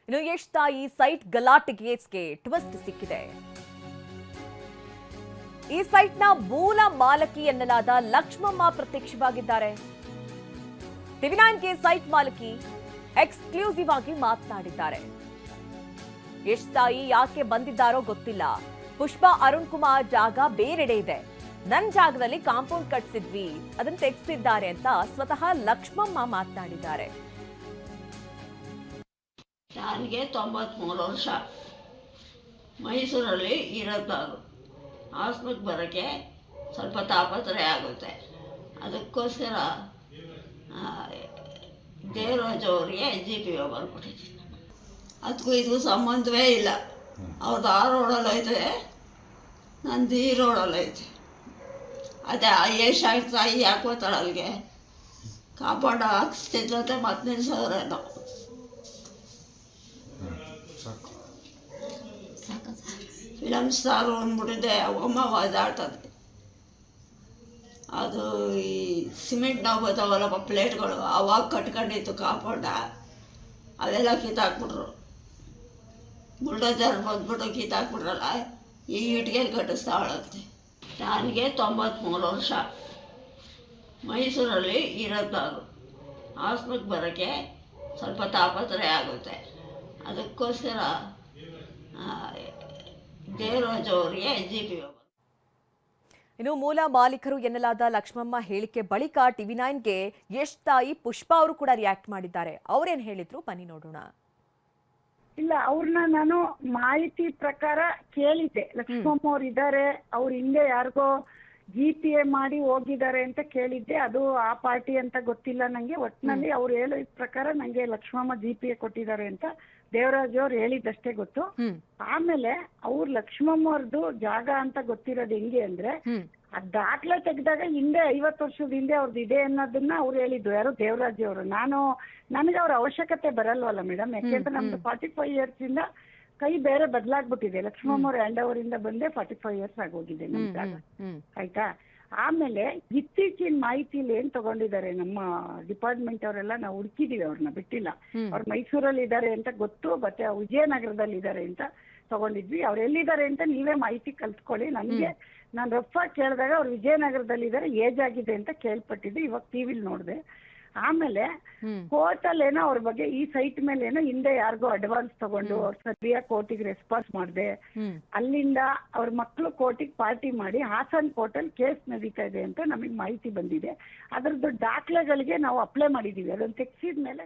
ಇನ್ನು ಯಶ್ ತಾಯಿ site ಗಲಾಟೆಗೆ twist ಸಿಕ್ಕಿದೆ. ಈ ಸೈಟ್ನ ಮೂಲ ಮಾಲಕಿ ಎನ್ನಲಾದ ಲಕ್ಷ್ಮಮ್ಮ ಪ್ರತ್ಯಕ್ಷವಾಗಿದ್ದಾರೆ. ಟಿವಿ9ಗೆ ಸೈಟ್ ಮಾಲಕಿ ಎಕ್ಸ್ಕ್ಲೂಸಿವ್ ಆಗಿ ಮಾತನಾಡಿದ್ದಾರೆ. ಯಶ್ ತಾಯಿ ಯಾಕೆ ಬಂದಿದ್ದಾರೋ ಗೊತ್ತಿಲ್ಲ. ಪುಷ್ಪಾ ಅರುಣ್ ಕುಮಾರ್ ಜಾಗ ಬೇರೆಡೆ ಇದೆ. ನನ್ನ ಜಾಗದಲ್ಲಿ ಕಾಂಪೌಂಡ್ ಕಟ್ಸಿದ್ವಿ, ಅದನ್ನ ತೆಗೆಸಿದ್ದಾರೆ ಅಂತ ಸ್ವತಃ ಲಕ್ಷ್ಮಮ್ಮ ಮಾತನಾಡಿದ್ದಾರೆ. ನನಗೆ 93 ವರ್ಷ, ಮೈಸೂರಲ್ಲಿ ಇರೋದು. ಹಾಸ್ಪಿಟ್ಲ್ ಬರೋಕ್ಕೆ ಸ್ವಲ್ಪ ತಾಪತ್ರಯ ಆಗುತ್ತೆ. ಅದಕ್ಕೋಸ್ಕರ ದೇವರಾಜ್ ಅವರಿಗೆ GPO ಬರ್ಬಿಟ್ಟಿದ್ದೀನಿ. ಅದಕ್ಕೂ ಇದಕ್ಕೂ ಸಂಬಂಧವೇ ಇಲ್ಲ. ಅವ್ರದ್ದು ಆ ರೋಡಲ್ಲಿ ಐತೆ, ನಂದು ಈ ರೋಡಲ್ಲಿ ಐತೆ. ಅದೇ ಯಶ್ ತಾಯಿ ಯಾಕೆ ಹೋಗ್ತಾಳೆ ಅಲ್ಲಿಗೆ? ಕಾಂಪೌಂಡ್ ಹಾಕ್ಸ್ತಿದ್ಲಂತೆ, ಮತ್ತೆ ನಿಲ್ಸೋರೇನೋ. ಫಿಲಮ್ ಸ್ಟಾರು ಅಂದ್ಬಿಟ್ಟಿದೆ, ಅಮ್ಮ ಒದಾಡ್ತದೆ. ಅದು ಈ ಸಿಮೆಂಟ್ ನಾವು ಬರ್ತಾವಲ್ಲಪ್ಪ ಪ್ಲೇಟ್ಗಳು, ಅವಾಗ ಕಟ್ಕೊಂಡಿತ್ತು ಕಾಂಪೌಂಡ, ಅವೆಲ್ಲ ಕಿತ್ತಾಕ್ಬಿಟ್ರು. ಬುಲ್ಡೋಜರ್ ಬಂದ್ಬಿಟ್ಟು ಕಿತ್ತಾಕ್ಬಿಟ್ರಲ್ಲ, ಈ ಇಟ್ಗೆಲ್ಲಿ ಕಟ್ಟಿಸ್ತಾವಳಂತೆ. ನನಗೆ 93 ವರ್ಷ, ಮೈಸೂರಲ್ಲಿ ಇರೋದು. ಹಾಸ್ಪಿಟ್ಲ್ ಬರೋಕ್ಕೆ ಸ್ವಲ್ಪ ತಾಪತ್ರಯ ಆಗುತ್ತೆ. ಅದಕ್ಕೋಸ್ಕರ ದೇವರಾಜ್ ಅವರಿಗೆ GPO. ಇನ್ನು ಮೂಲ ಮಾಲೀಕರು ಎನ್ನಲಾದ ಲಕ್ಷ್ಮಮ್ಮ ಹೇಳಿಕೆ ಬಳಿಕ ಟಿವಿ9ಗೆ ಯಶ್ ತಾಯಿ ಪುಷ್ಪಾ ಅವರು ಕೂಡ ರಿಯಾಕ್ಟ್ ಮಾಡಿದ್ದಾರೆ. ಅವ್ರೇನ್ ಹೇಳಿದ್ರು ಬನ್ನಿ ನೋಡೋಣ. ಇಲ್ಲ, ಅವ್ರನ್ನ ನಾನು ಮಾಹಿತಿ ಪ್ರಕಾರ ಕೇಳಿದ್ದೆ. ಲಕ್ಷ್ಮಮ್ಮ ಅವ್ರು ಇದ್ದಾರೆ, ಅವ್ರ ಹಿಂದೆ ಯಾರಿಗೋ GPA ಮಾಡಿ ಹೋಗಿದ್ದಾರೆ ಅಂತ ಕೇಳಿದ್ದೆ. ಅದು ಆ ಪಾರ್ಟಿ ಅಂತ ಗೊತ್ತಿಲ್ಲ ನಂಗೆ. ಒಟ್ಟಿನಲ್ಲಿ ಅವ್ರು ಹೇಳಿದ ಪ್ರಕಾರ ನಂಗೆ ಲಕ್ಷ್ಮಮ್ಮ GPA ಕೊಟ್ಟಿದ್ದಾರೆ ಅಂತ ದೇವರಾಜ್ ಅವ್ರು ಹೇಳಿದ್ದಷ್ಟೇ ಗೊತ್ತು. ಆಮೇಲೆ ಅವ್ರು ಲಕ್ಷ್ಮಮ್ಮ ಅವ್ರದ್ದು ಜಾಗ ಅಂತ ಗೊತ್ತಿರೋದು ಹೆಂಗೆ ಅಂದ್ರೆ, ಆ ದಾಖಲೆ ತೆಗ್ದಾಗ ಹಿಂದೆ 50 ವರ್ಷದ ಹಿಂದೆ ಅವ್ರದ್ದು ಇದೆ ಅನ್ನೋದನ್ನ ಅವ್ರು ಹೇಳಿದ್ದು. ಯಾರು? ದೇವರಾಜ್ ಅವರು. ನನಗೆ ಅವ್ರ ಅವಶ್ಯಕತೆ ಬರಲ್ವಲ್ಲ ಮೇಡಮ್, ಯಾಕೆಂದ್ರೆ ನಮ್ದು 45 ಇಯರ್ಸ್ ಇಂದ ಕೈ ಬೇರೆ ಬದಲಾಗ್ಬಿಟ್ಟಿದೆ. ಲಕ್ಷ್ಮಮ್ಮ ಅವ್ರ ಹ್ಯಾಂಡ್ ಓವರ್ ಇಂದ ಬಂದೆ 45 ಇಯರ್ಸ್ ಆಗೋಗಿದೆ ನಮ್ ಜಾಗ. ಆಯ್ತಾ? ಆಮೇಲೆ ಇತ್ತೀಚಿನ ಮಾಹಿತಿಲಿ ಏನ್ ತಗೊಂಡಿದ್ದಾರೆ ನಮ್ಮ ಡಿಪಾರ್ಟ್ಮೆಂಟ್ ಅವರೆಲ್ಲ, ನಾವು ಹುಡುಕಿದೀವಿ, ಅವ್ರನ್ನ ಬಿಟ್ಟಿಲ್ಲ. ಅವ್ರು ಮೈಸೂರಲ್ಲಿ ಇದ್ದಾರೆ ಅಂತ ಗೊತ್ತು, ಮತ್ತೆ ವಿಜಯನಗರದಲ್ಲಿ ಇದ್ದಾರೆ ಅಂತ ತಗೊಂಡಿದ್ವಿ. ಅವ್ರು ಎಲ್ಲಿದ್ದಾರೆ ಅಂತ ನೀವೇ ಮಾಹಿತಿ ಕಲ್ತ್ಕೊಳ್ಳಿ. ನನ್ಗೆ ನಾನು ರಫ್ ಆಗಿ ಕೇಳಿದಾಗ ಅವ್ರು ವಿಜಯನಗರದಲ್ಲಿ ಇದ್ದಾರೆ, ಏಜ್ ಆಗಿದೆ ಅಂತ ಕೇಳ್ಪಟ್ಟಿದ್ದೆ. ಇವಾಗ ಟಿವಿಲಿ ನೋಡಿದೆ. ಆಮೇಲೆ ಕೋರ್ಟಲ್ಲಿ ಏನೋ ಅವ್ರ ಬಗ್ಗೆ ಈ ಸೈಟ್ ಮೇಲೆ ಏನೋ ಹಿಂದೆ ಯಾರಿಗೋ ಅಡ್ವಾನ್ಸ್ ತಗೊಂಡು ಅವ್ರ ಸರಿಯಾಗಿ ಕೋರ್ಟಿಗೆ ರೆಸ್ಪಾನ್ಸ್ ಮಾಡದೆ, ಅಲ್ಲಿಂದ ಅವ್ರ ಮಕ್ಕಳು ಕೋರ್ಟಿಗೆ ಪಾರ್ಟಿ ಮಾಡಿ ಹಾಸನ್ ಕೋರ್ಟಲ್ಲಿ ಕೇಸ್ ನಡೀತಾ ಇದೆ ಅಂತ ನಮಗೆ ಮಾಹಿತಿ ಬಂದಿದೆ. ಅದರದ್ದು ದಾಖಲೆಗಳಿಗೆ ನಾವು ಅಪ್ಲೈ ಮಾಡಿದೀವಿ. ಅದನ್ನು ತೆಗ್ಸಿದ ಮೇಲೆ